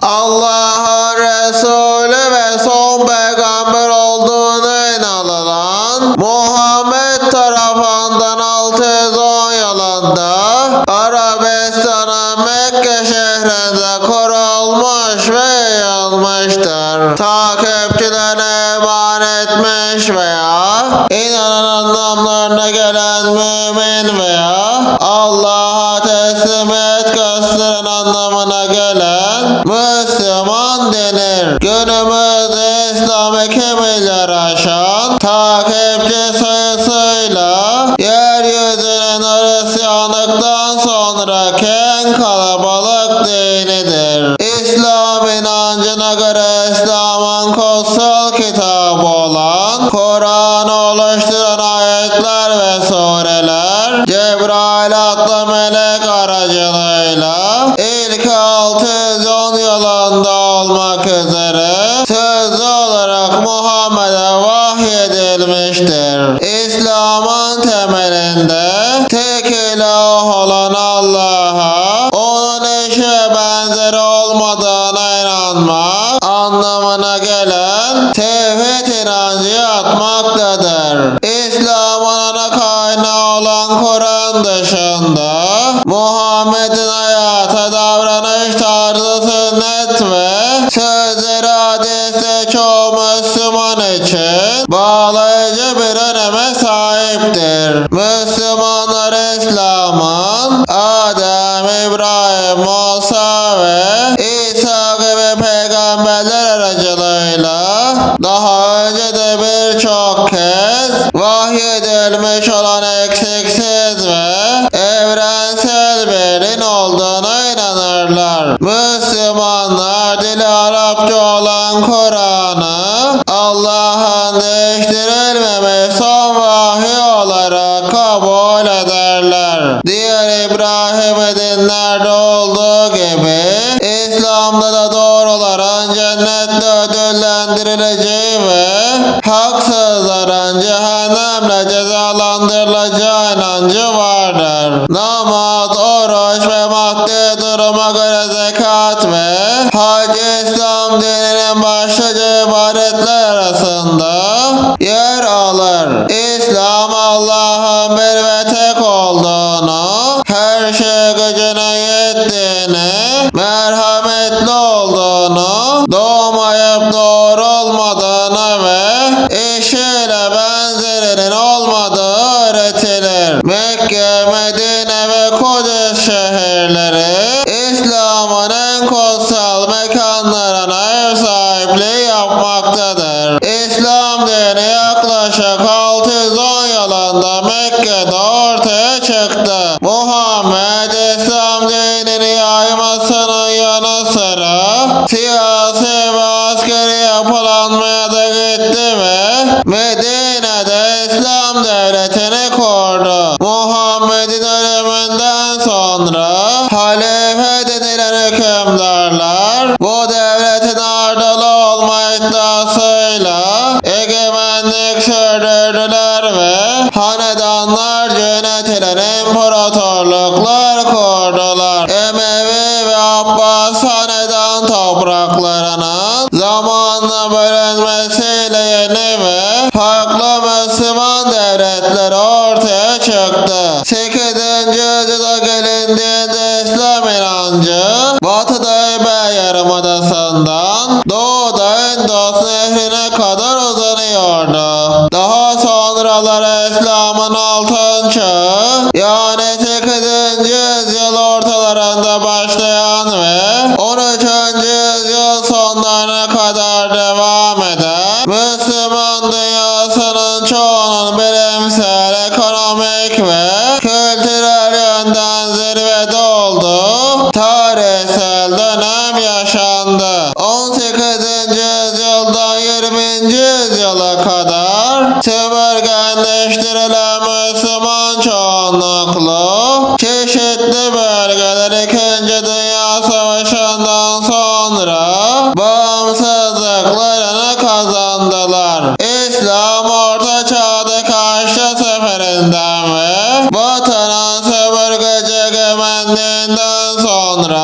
Allah'ın Resulü ve son peygamber olduğuna inanılan Muhammed tarafından 610 yılında Arabistan'ın Mekke şehrinde kurulmuş ve yayılmıştır. Takipçilerine emanet etmiş veya inanan anlamlarına gelen mümin veya Allah'a teslimiyet gösteren anlamına gelen Müslüman denir. Günümüzde İslam'ı 2 milyar aşan takipçi sayısıyla yeryüzünün Hristiyanlıktan sonraki en kalabalık dinidir. İslam inancına göre İslam'ın kutsal kitabı olan Kur'an'ı oluşturan ayetler ve sureler Cebrail adlı melek aracılığıyla ilk 610 yılında olmak üzere sözlü olarak Muhammed'e vahyedilmiştir. İslam'ın temelinde tek ilah olan Allah'a, onun eşi ve benzeri olmadığına inanmak anlamına gelen tevhid inancı yatmaktadır. İslam'ın ana kaynağı olan Kur'an dışında Muhammed'in hayata davranış tarzı sünnet ve sözleri hadiste çoğu Müslüman için bağlayıcı bir öneme sahiptir. Müslümanlar İslam'ın Adem, İbrahim, Musa ve İsa gibi peygamberler aracılığıyla daha önce de birçok kez vahyedilmiş olan eksiksiz ve evrensel bir din olduğuna inanırlar. Müslümanlar dili Arapça olan Kur'an'ı Allah'ın değiştirilmemiş son vahiy olarak kabul ederler. Diğer İbrahim dinlerde olduğu gibi İslam'da da doğruların cennetle ödüllendirileceği ve haksızların cehennemle cezalandırılacağı inancı vardır. Namaz, oruç ve maddi duruma göre zekat ve hac İslam dininin başlıca ibadetler arasında yer alır. İslam Allah'ın bir ve tek olduğunu, her şeye gücüne yettiğini, merhametli olduğunu, doğmayıp doğru olmadığını ve eşiyle benzerinin olmadığı öğretilir. Mekke, Medine ve Kudüs şehirleri İslam'ın en kutsal mekanlarına ev sahipliği yapmaktadır. İslam dini yaklaşık 610 yılında Mekke'de ortaya çıktı. Muhammed İslam dinini yaymasının yanı sıra siyasi ve askeri yapılanmaya da gitti ve Medine'de İslam devletini kurdu. Muhammed'in ölümünden sonra halife denilen hükümdarlar bu devletin ardılı olma iddiasıyla egemenlik sürdürdüler ve hanedanlarca yönetilen imparatorluklar kurdular. Emevi ve Abbas hanedan topraklarının zamanla bölünmesiyle yeni ve farklı Müslüman devletler ortaya çıktı. 8. yüzyıla gelindiğinde İslam inancı Batı'da Ebe Yarımadası'ndan doğuda Indus Nehri'ne kadar uzanıyordu. Daha sonraları İslam'ın altın çağı yani 8. yüzyıl ortalarında başlayan ve 13. yüzyıl sonlarına kadar devam eden Müslüman dünyasının çoğunun bilimsel, ekonomik ve kültürel yönden zirvede olduğu tarihsel dönem yaşandı. 18. yüzyıldan 20. yüzyıla kadar sömürgenleştirilen Müslüman çoğunluklu çeşitli bölgeler 2. Dünya Savaşı'ndan sonra bağımsızlıklarını kazandılar. İslam Orta Çağ'da Haçlı Seferinden ve Batı'nın sömürgeci egemenliğinden sonra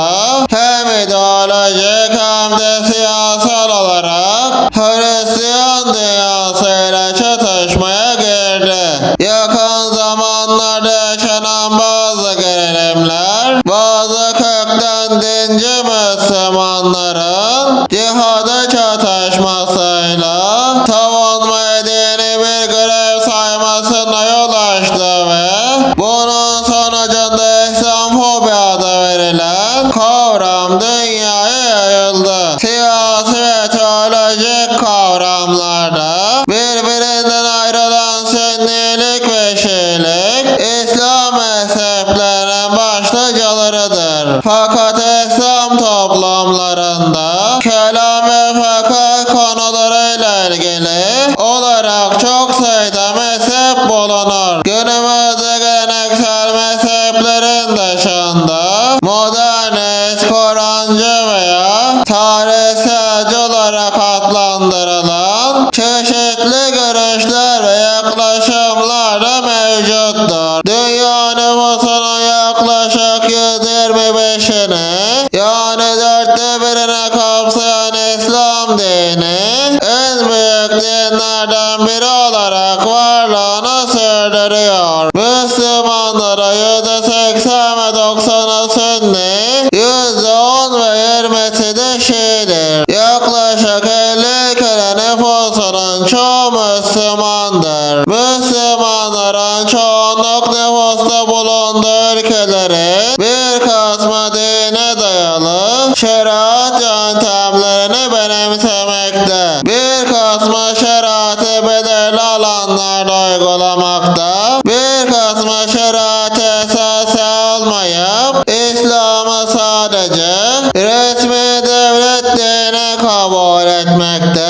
hem ideolojik hem de siyasal olarak Hristiyan dünyasıyla çatışmaya girdi. Yakın zamanlarda yaşanan bazı gerilimler, bazı kökten dinci Müslümanların cihada çatışmasıyla savunmayı dini bir görev saymasına yol açtı ve bunun sonucunda İslamofobi adı verilen kavram dünyaya yayıldı. Siyasi ve teolojik kavramlarda birbirinden ayrılan Sünnilik ve Şiilik İslam mezheplerinin başlıcalarıdır. Fakat İslam toplumlarında kelam ve fıkıh konularıyla ilgili olarak çok sayıda mezhep bulunur. Günümüzde geleneksel mezheplerin dışında modernist, Kur'ancı veya tarihselci olarak adlandırılan çeşitli görüşler ve yaklaşımlar da mevcuttur. Dünya nüfusunun yaklaşık 125'ini yani 1/4'ini kapsayan İslam dini en büyük dinlerden biri olarak varlığını sürdürüyor. Müslümanlara %80 ve 90'ı Sünni, %10 ve 20'si de Şiidir. Yaklaşık 50 ülkenin nüfusunun çoğu Müslümandır. Müslümanların çoğunluk nüfusta bulunduğu ülkelerin bir kısmı dine dayalı şeriat yöntemlerini benimsemekte. Bir kısmı şeriatı belirli alanlarda uygulamakta. Bir kısmı şeriatı esas almayıp İslam'ı sadece resmi devlet dini kabul etmekte.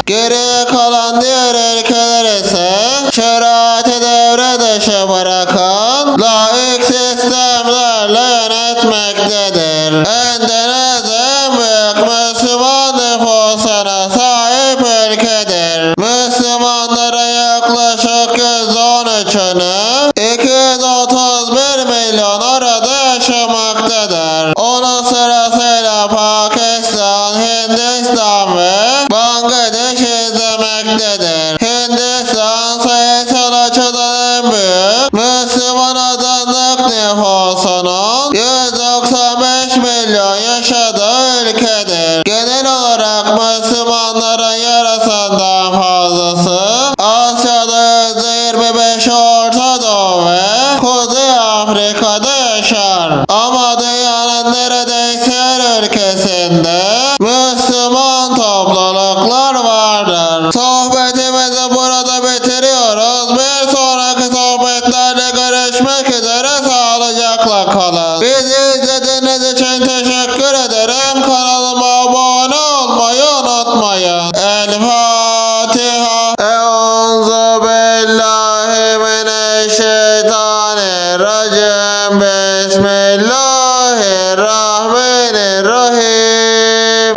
Geriye kalan diğer ülkeler ise şeriatı devre dışı bırakan laik sistemlerle yönetmektedir. Endonezya en büyük Müslüman nüfusuna sahip ülkedir. Müslümanların yaklaşık %13'ünü 231 milyon orada yaşamaktadır. Onun sırasıyla Pakistan, Hindistan ve Bangladeş izlemektedir. Hindistan sayısal açıdan en büyük Müslüman azınlık nüfusunun 195 milyon yaşadığı ülkedir. Genel olarak Müslümanların yarısından fazlası Asya'da, %25 Orta Doğu ve Kuzey Afrika'da yaşar. Ama dünyanın neredeyse her ülkesinde Müslüman topluluklar vardır. Sohbetimizi burada bitiriyoruz. Bir sonraki sohbetlerde görüşmek üzere. Sağlıcakla kalın. Bizi izlediğiniz için teşekkür ederim. Kanalıma abone olmayı unutmayın. El Fatiha. Euzu billahi mineşşeytanirracim. Bismillahirrahmanirrahim.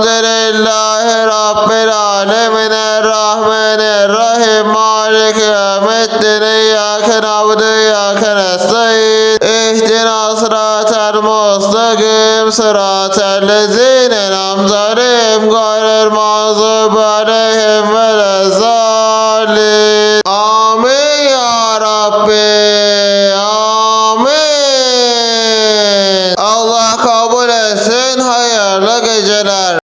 Elhamdülillahi Rabbil alemin. Errahmanirrahim. Maliki yevmiddin. İyyâke na'budu ve iyyâke nestaîn. İhdina sıratel mustakim. Sıratel lezîne en'amte aleyhim gayril mağdûbi aleyhim velezzâllin. Amin ya Rabbi. Amin. Allah kabul etsin. Hayırlı geceler.